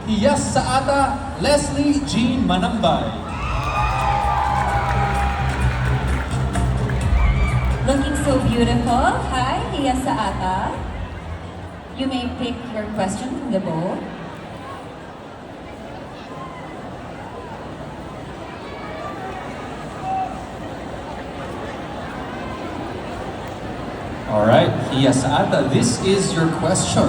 Hiyas sa ata, Leslie Jean Manambay. Looking so beautiful. Hi, Hiyas sa ata. You may pick your question from the bowl. Alright, Hiyas sa ata, this is your question.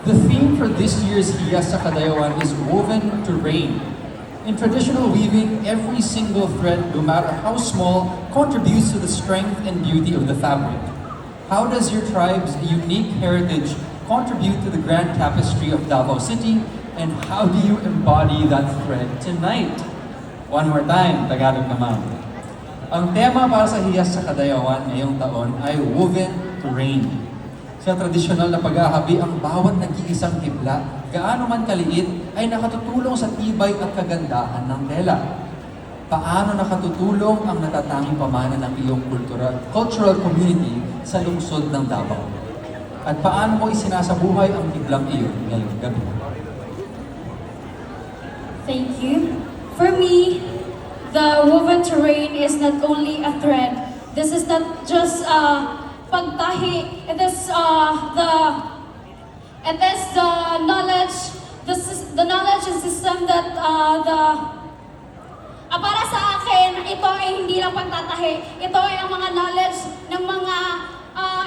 The theme for this year's Hiyas sa Kadayawan is woven to reign. In traditional weaving, every single thread, no matter how small, contributes to the strength and beauty of the fabric. How does your tribe's unique heritage contribute to the grand tapestry of Davao City, and how do you embody that thread tonight? One more time, Tagalog naman. Ang tema para sa Hiyas sa Kadayawan ngayong taon ay Woven to Reign. Sa tradisyonal na paghahabi, ang bawat nag-iisang hibla, gaano man kaliit, ay nakatutulong sa tibay at kagandahan ng tela. Paano nakatutulong ang natatanging pamana ng iyong cultural community sa lungsod ng Davao? At paano mo isinasabuhay ang hiblang iyon ngayong gabi? Thank you. For me, the woven terrain is not only a thread. This is not just pagtahi. It is the knowledge. This is the knowledge and system that para sa akin, ito ay hindi lang pagtatahi. Ito ay ang mga knowledge ng mga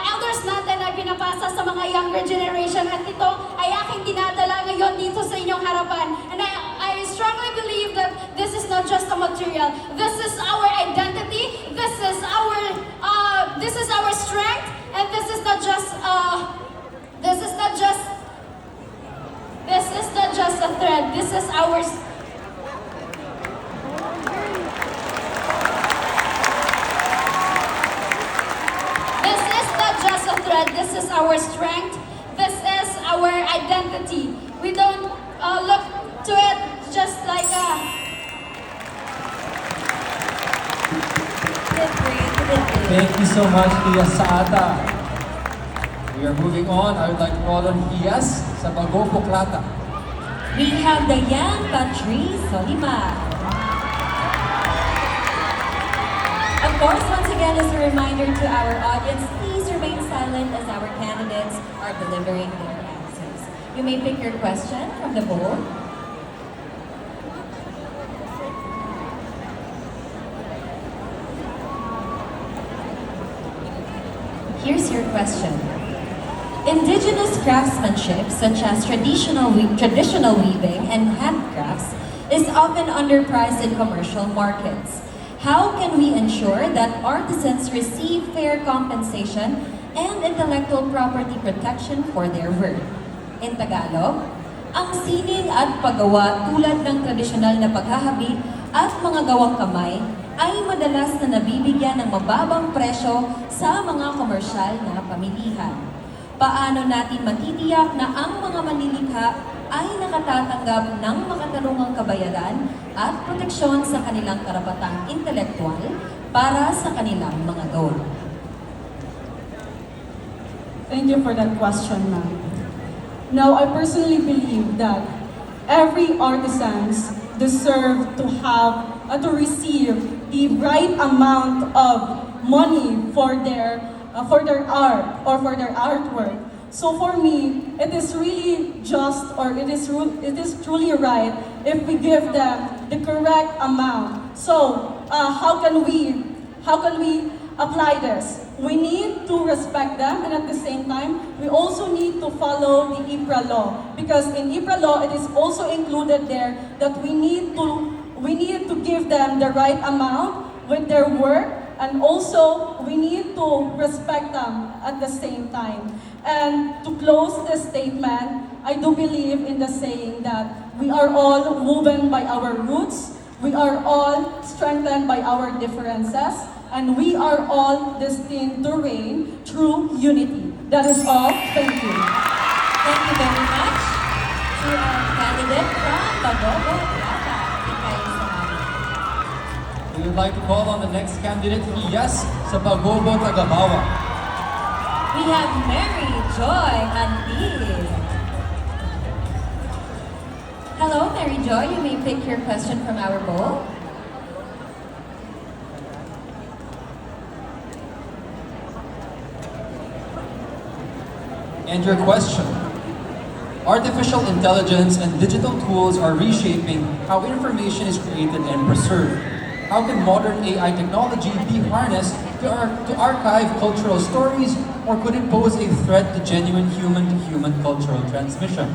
elders natin ay pinapasa sa mga younger generation, at ito ay aking dinadala ngayon dito sa inyong harapan. And I strongly believe that this is not just a material. This is our identity. This is our strength, and this is not just a thread. This is our This is our strength. This is our identity. We don't look to it just like a... Thank you so much, Hiyas sa ata. We are moving on. I would like to call on Hiyas sa Bago Puklata. We have the young Patrice Soliman. Of course, once again, as a reminder to our audience, please remain silent as our candidates are delivering their answers. You may pick your question from the bowl. Here's your question. Indigenous craftsmanship, such as traditional weaving and handcrafts, is often underpriced in commercial markets. How can we ensure that artisans receive fair compensation and intellectual property protection for their work? In Tagalog, ang sining at paggawa tulad ng tradisyonal na paghahabi at mga gawang kamay ay madalas na nabibigyan ng mababang presyo sa mga komersyal na pamilihan. Paano natin matitiyak na ang mga manlilikha ay nakatatanggap ng makatarungang kabayaran at proteksyon sa kanilang karapatang intelektual para sa kanilang mga gawa? Thank you for that question, ma'am. Now, I personally believe that every artisans deserve to have to receive the right amount of money for their art or for their artwork. So for me, it is really just, or it is truly right if we give them the correct amount. So how can we apply this? We need to respect them, and at the same time, we also need to follow the IPRA law, because in IPRA law it is also included there that we need to give them the right amount with their work, and also we need to respect them at the same time. And to close this statement, I do believe in the saying that we are all woven by our roots, we are all strengthened by our differences, and we are all destined to reign through unity. That is all. Thank you. Thank you very much to our candidate from Bagogo, Plata. We would like to call on the next candidate, Hiyas sa Bagobo, Tagabawa. We have Mary Joy Antil. Mary Joy, you may pick your question from our bowl. And your question. Artificial intelligence and digital tools are reshaping how information is created and preserved. How can modern AI technology be harnessed to archive cultural stories, or could it pose a threat to genuine human-to-human cultural transmission?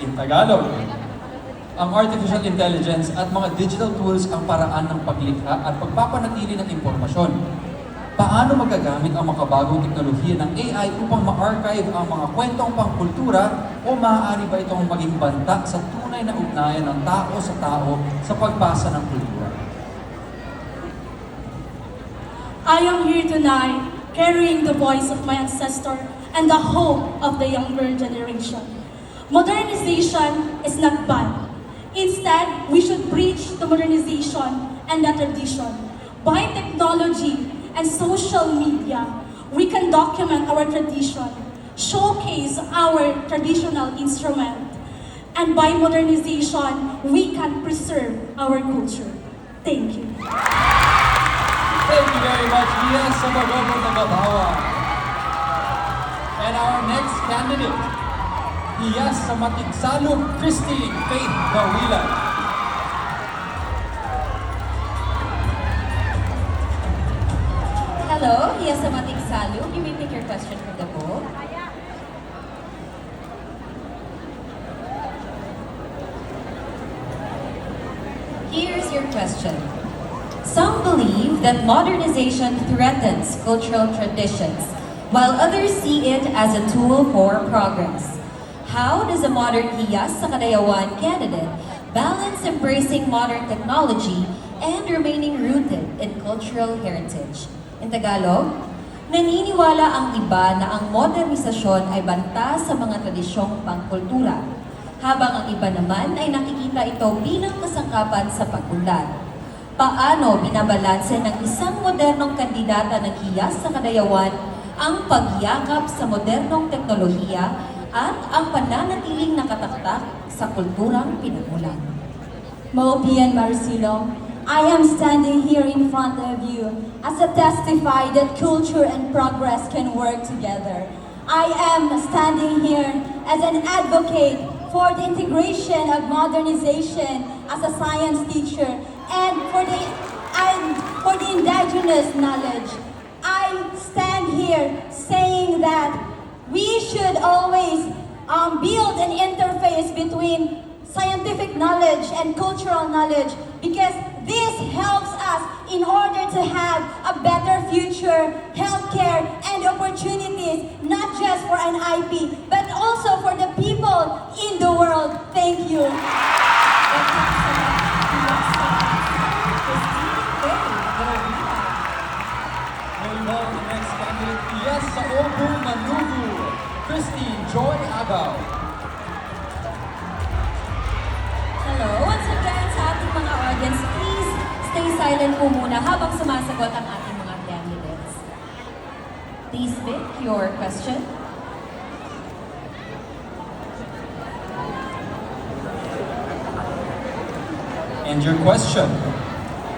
In Tagalog, ang artificial intelligence at mga digital tools ang paraan ng paglikha at pagpapanatili ng impormasyon. Paano magagamit ang makabagong teknolohiya ng AI upang ma-archive ang mga kwentong pangkultura, o maaari ba itong maging banta sa tunay na ugnayan ng tao sa pagbasa ng kultura? I am here tonight carrying the voice of my ancestor and the hope of the younger generation. Modernization is not bad. Instead, we should preach the modernization and the tradition. By technology and social media, we can document our tradition, showcase our traditional instrument, and by modernization, we can preserve our culture. Thank you. Thank you very much, Mia Samagogo Tagabawa. And our next candidate, Hiyas sa Matigsalub, Christine Faith Gawilan. Hello, Hiyas sa Matigsalub. You may pick your question from the bowl. Here's your question. Some believe that modernization threatens cultural traditions, while others see it as a tool for progress. How does a modern Hiyas sa Kadayawan candidate balance embracing modern technology and remaining rooted in cultural heritage? In Tagalog, naniniwala ang iba na ang modernisasyon ay banta sa mga tradisyong pangkultura, habang ang iba naman ay nakikita ito bilang kasangkapan sa pag-unlad. Paano binabalanse ng isang modernong kandidata ng Hiyas sa Kadayawan ang pagyakap sa modernong teknolohiya at ang pananatiling nakataktak sa kulturang pinagmulan? Mopian Marcelo, I am standing here in front of you as a testify that culture and progress can work together. I am standing here as an advocate for the integration of modernization as a science teacher and for the indigenous knowledge. I stand here saying that we should always build an interface between scientific knowledge and cultural knowledge, because this helps us in order to have a better future, healthcare, and opportunities, not just for an IP, but also for the people in the world. Thank you. Moving on to the next candidate, Hiyas sa Obu Manugu, Christine Joy Agaw. Hello, once again sa ating mga audience, please stay silent po muna habang sumasagot ang ating mga candidates. Please pick your question. And your question.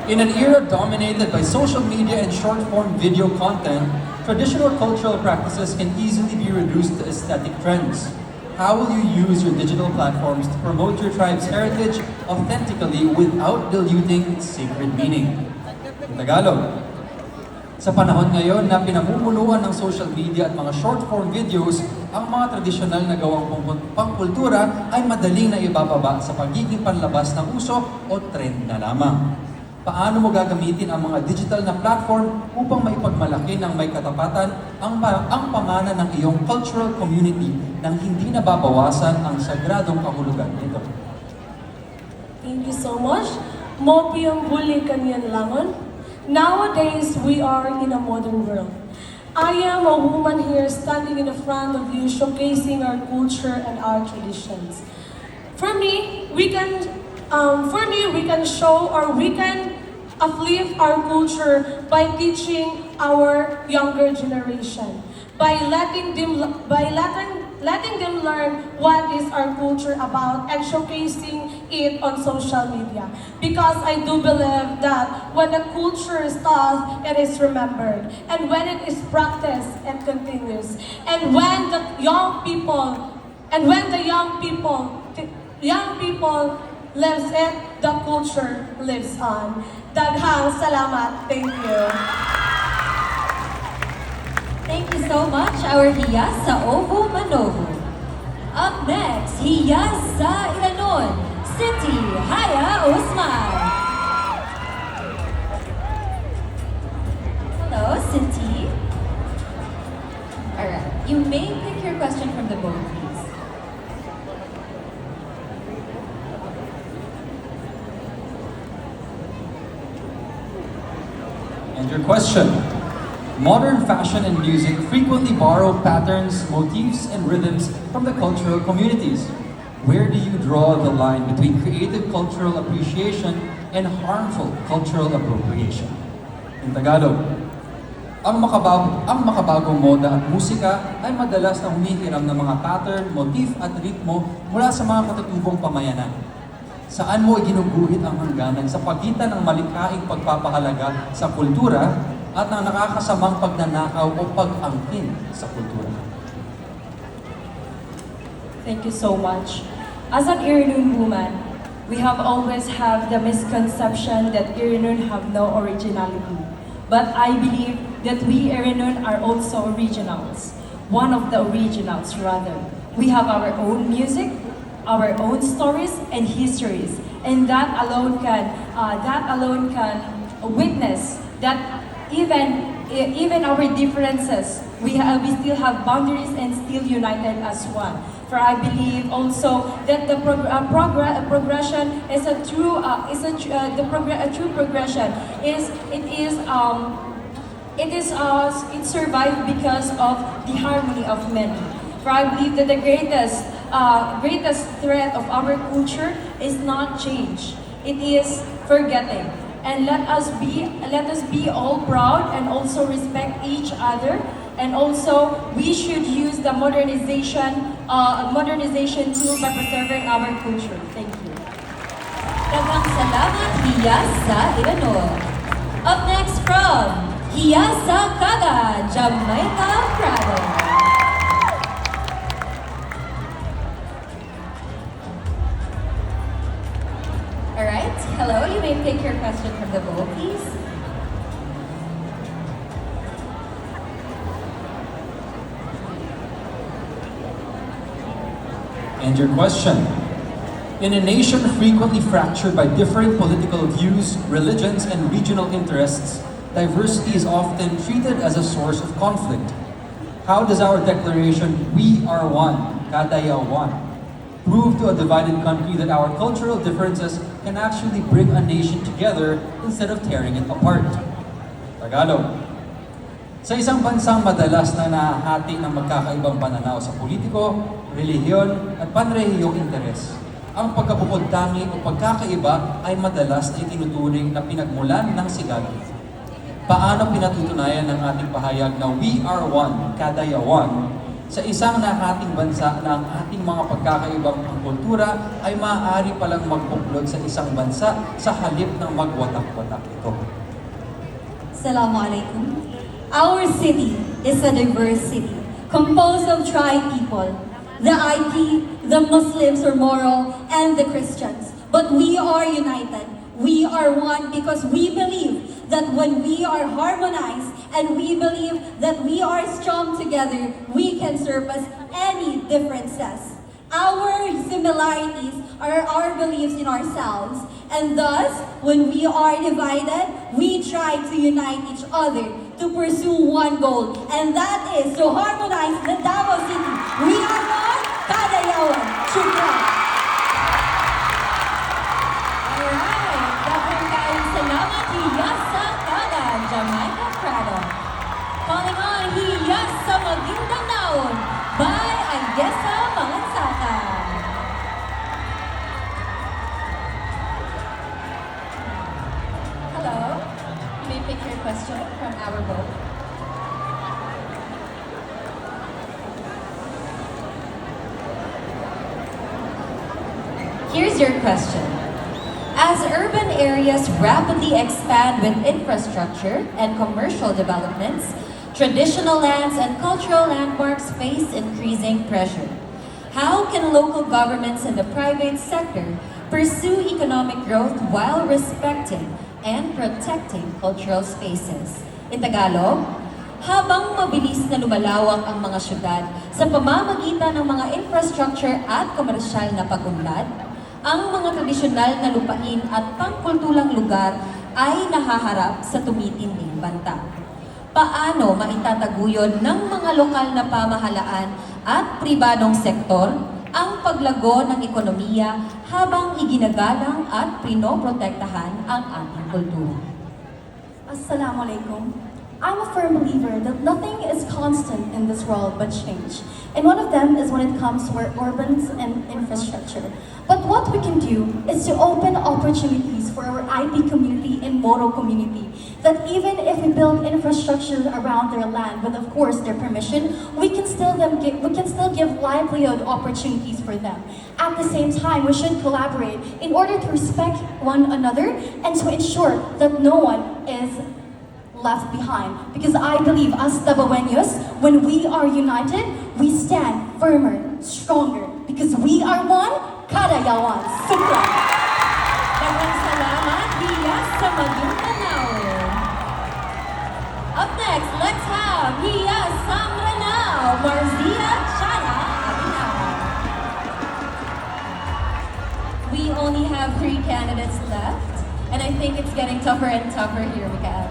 In an era dominated by social media and short-form video content, traditional cultural practices can easily be reduced to aesthetic trends. How will you use your digital platforms to promote your tribe's heritage authentically without diluting its sacred meaning? In Tagalog, sa panahon ngayon na pinamumuluan ng social media at mga short-form videos, ang mga tradisyonal na gawang pangkultura ay madaling na ibababa sa pagiging panlabas ng uso o trend na lamang. Paano mo gagamitin ang mga digital na platform upang maipagmalaki ng may katapatan ang pamana ng iyong cultural community nang hindi nababawasan ang sagradong kahulugan nito? Thank you so much. Mopium Buli Kanyan Langon. Nowadays, we are in a modern world. I am a woman here standing in the front of you, showcasing our culture and our traditions. For me, we can show, or we can uplift our culture by teaching our younger generation, by letting letting them learn what is our culture about and showcasing it on social media. Because I do believe that when the culture is taught, it is remembered. And when it is practiced, it continues. And when the young people lives it, the culture lives on. Daghang salamat. Thank you. Thank you so much, our Hiyas sa Ovo Manovo. Up next, Hiyas sa Ilanon, City Haya Usman. Hello, City. Alright, you may pick your question from the board, please. And your question. Modern fashion and music frequently borrow patterns, motifs, and rhythms from the cultural communities. Where do you draw the line between creative cultural appreciation and harmful cultural appropriation? In Tagalog, ang makabagong moda at musika ay madalas na humihiram ng mga pattern, motif at ritmo mula sa mga katutubong pamayanan. Saan mo ginuguhit ang hangganan sa pagitan ng malikhaing pagpapahalaga sa kultura at ng nakakasamang pagnanakaw o pag-angkin sa kultura? Thank you so much. As an Irinun woman, we have always have the misconception that Irinun have no originality. But I believe that we Irinun are also originals. One of the originals, rather. We have our own music, our own stories and histories, and that alone can witness that even our differences, we still have boundaries and still united as one. For I believe also that the progression is a true progression. It survived because of the harmony of many. For I believe that the greatest threat of our culture is not change. It is forgetting. And let us be all proud and also respect each other. And also, we should use the modernization tool by preserving our culture. Thank you. Daghang salamat, Hiyas sa Ilanon. Up next from Hiyas sa Kaga, Jamaica Prado. Alright, hello, you may pick your question from the bowl, please. And your question. In a nation frequently fractured by different political views, religions, and regional interests, diversity is often treated as a source of conflict. How does our declaration, "We are one, Kadaya one," prove to a divided country that our cultural differences can actually bring a nation together instead of tearing it apart? Tagalog. Sa isang bansang madalas na nahahati ng magkakaibang pananaw sa politiko, relihiyon, at panrehiyong interes, ang pagkabukod-tangi o pagkakaiba ay madalas na itinuturing na pinagmulan ng sigalot. Paano pinatutunayan ng ating pahayag na "We are one, Kadaya one" sa isang nahating bansa na ang ating mga pagkakaibang kultura ay maaari palang magbuklod sa isang bansa sa halip ng magwatak-watak ito? Assalamualaikum. Our city is a diverse city, composed of tribe people, the IP, the Muslims or Moro, and the Christians. But we are united. We are one because we believe that when we are harmonized and we believe that we are strong together, we can surpass any differences. Our similarities are our beliefs in ourselves, and thus, when we are divided, we try to unite each other to pursue one goal, and that is to harmonize the Davao City. We are one, Kadayawan. Shukran. Alright, daghang kaayong salamat, Hiyas sa Kaga, Jamaica Prado. Calling on Hiyas sa Maguindanaon by Agesa Mangansaka. Hello, you may pick your question from our board. Here's your question. As urban areas rapidly expand with infrastructure and commercial developments, traditional lands and cultural landmarks face increasing pressure. How can local governments and the private sector pursue economic growth while respecting and protecting cultural spaces? In Tagalog, habang mabilis na lumalawak ang mga syudad sa pamamagitan ng mga infrastructure at komersyal na pag-unlad, ang mga tradisyonal na lupain at pangkulturang lugar ay nahaharap sa tumitinding banta. Paano maitataguyod ng mga lokal na pamahalaan at pribadong sektor ang paglago ng ekonomiya habang iginagalang at pinoprotektahan ang ating kultura? Assalamualaikum. I'm a firm believer that nothing is constant in this world but change. And one of them is when it comes to our urbans and infrastructure. But what we can do is to open opportunities for our IP community and Moro community. That even if we build infrastructure around their land, with of course their permission, we can still give livelihood opportunities for them. At the same time, we should collaborate in order to respect one another and to ensure that no one is left behind. Because I believe us Tabaweños, when we are united, we stand firmer, stronger. Because we are one, Kadayawan. Sukla! Maraming salamat, Hiyas sa Maguindanao. Up next, let's have Hiyas sa Maranao, Marzia Chana Abinao. We only have 3 candidates left, and I think it's getting tougher and tougher here, Mikael.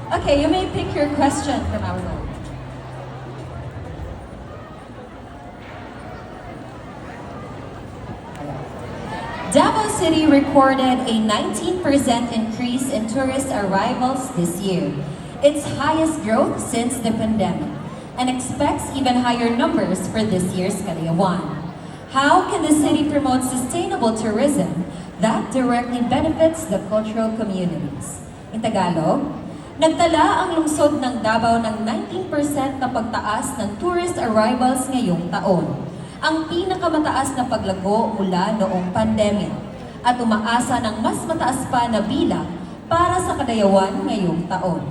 Okay, you may pick your question from our room. Davao City recorded a 19% increase in tourist arrivals this year, its highest growth since the pandemic, and expects even higher numbers for this year's Kadayawan. How can the city promote sustainable tourism that directly benefits the cultural communities? In Tagalog, nagtala ang lungsod ng Davao ng 19% na pagtaas ng tourist arrivals ngayong taon, ang pinakamataas na paglago mula noong pandemya, at umaasa ng mas mataas pa na bilang para sa Kadayawan ngayong taon.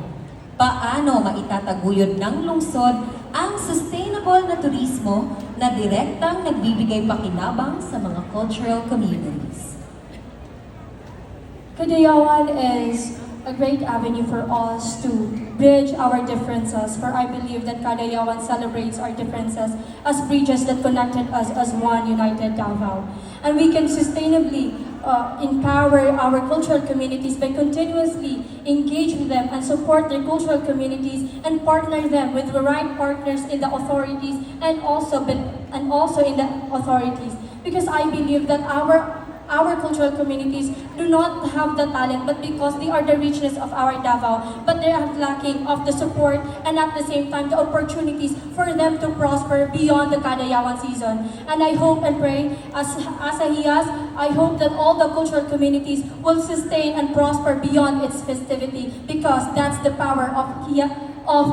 Paano maitataguyod ng lungsod ang sustainable na turismo na direktang nagbibigay pakinabang sa mga cultural communities? Kadayawan is a great avenue for us to bridge our differences, for I believe that Kadayawan celebrates our differences as bridges that connected us as one united Davao. And we can sustainably empower our cultural communities by continuously engage with them and support their cultural communities and partner them with the right partners in the authorities and also in the authorities. Because I believe that our cultural communities do not have the talent, but because they are the richness of our Davao, but they are lacking of the support and at the same time the opportunities for them to prosper beyond the Kadayawan season. And I hope and pray, as a Hiyas, I hope that all the cultural communities will sustain and prosper beyond its festivity, because that's the power of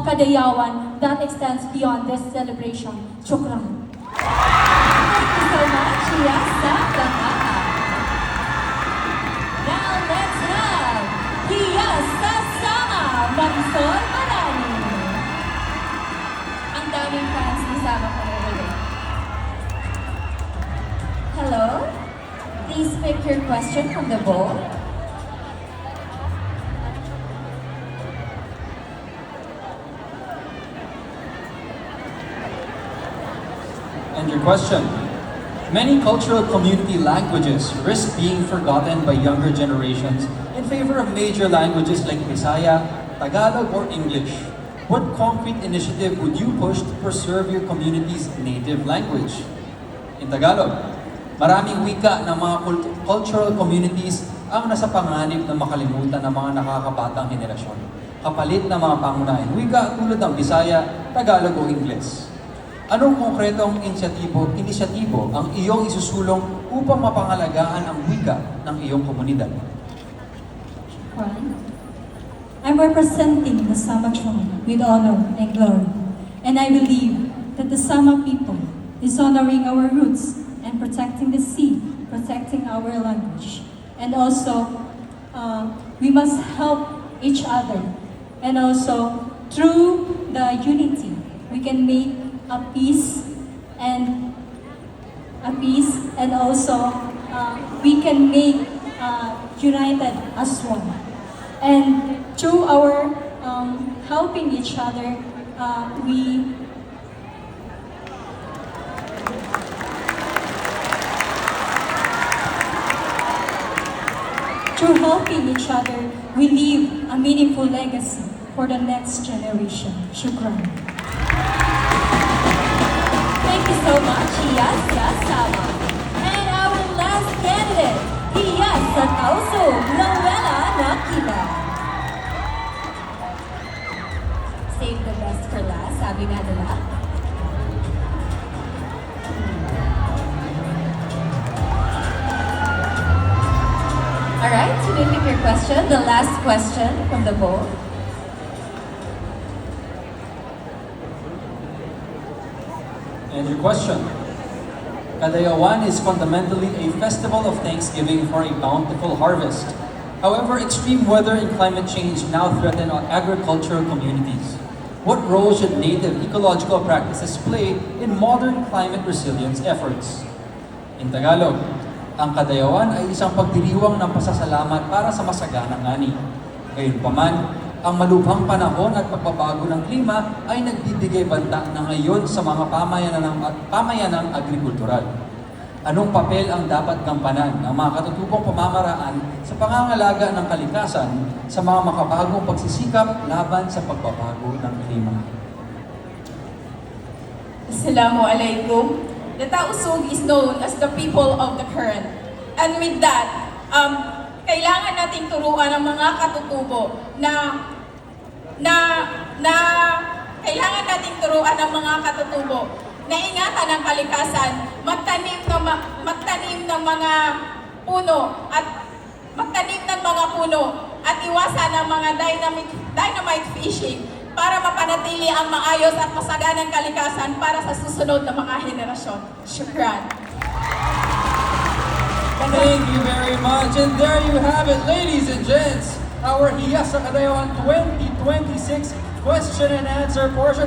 Kadayawan that extends beyond this celebration. Shukran. Thank you so much, Hiyas sa Davao. Now let's have Hiyas kasama Marisol Marani. Ang daming fans kasama ko over there. Hello? Please pick your question from the bowl. And your question. Many cultural community languages risk being forgotten by younger generations in favor of major languages like Bisaya, Tagalog, or English. What concrete initiative would you push to preserve your community's native language? In Tagalog, maraming wika ng mga cultural communities ang nasa panganib na makalimutan ng mga nakakabatang henerasyon, kapalit ng mga pangunahing wika tulad ng Bisaya, Tagalog o Ingles. Anong konkretong inisyatibo ang iyong isusulong upang mapangalagaan ang wika ng iyong komunidad? I'm representing the Sama tribe with honor and glory, and I believe that the Sama people is honoring our roots and protecting the sea our language. And also, we must help each other. And also, through the unity, we can make a peace and also we can make united as one. And through our helping each other, we leave a meaningful legacy for the next generation. Shukran. Thank you so much, Hiyasa Sama. And our last candidate, Hiyasa Kauso, Noella Nakita. Save the best for last, sabi nga nila. Alright, so we pick your question, the last question from the bowl. And your question. Kadayawan is fundamentally a festival of thanksgiving for a bountiful harvest. However, extreme weather and climate change now threaten our agricultural communities. What role should native ecological practices play in modern climate resilience efforts? In Tagalog, ang Kadayawan ay isang pagdiriwang ng pasasalamat para sa masaganang ani. Gayunpaman, ang malubhang panahon at pagbabago ng klima ay nagbibigay banta na ngayon sa mga pamayanang agrikultural. Anong papel ang dapat gampanan ng mga katutubong pamamaraan sa pangangalaga ng kalikasan sa mga makabagong pagsisikap laban sa pagbabago ng klima? Assalamualaikum. The Tausug is known as the people of the current. And with that, kailangan nating turuan ang mga katutubo na kailangan nating turuan ang mga katutubo na ingatan ang kalikasan, magtanim ng mga puno at iwasan ang mga dynamite fishing para mapanatili ang maayos at masaganang kalikasan para sa susunod na mga henerasyon. Shukran. Thank you very much. And there you have it, ladies and gents. Our Hiyasa Kadayawan 2026 question and answer portion.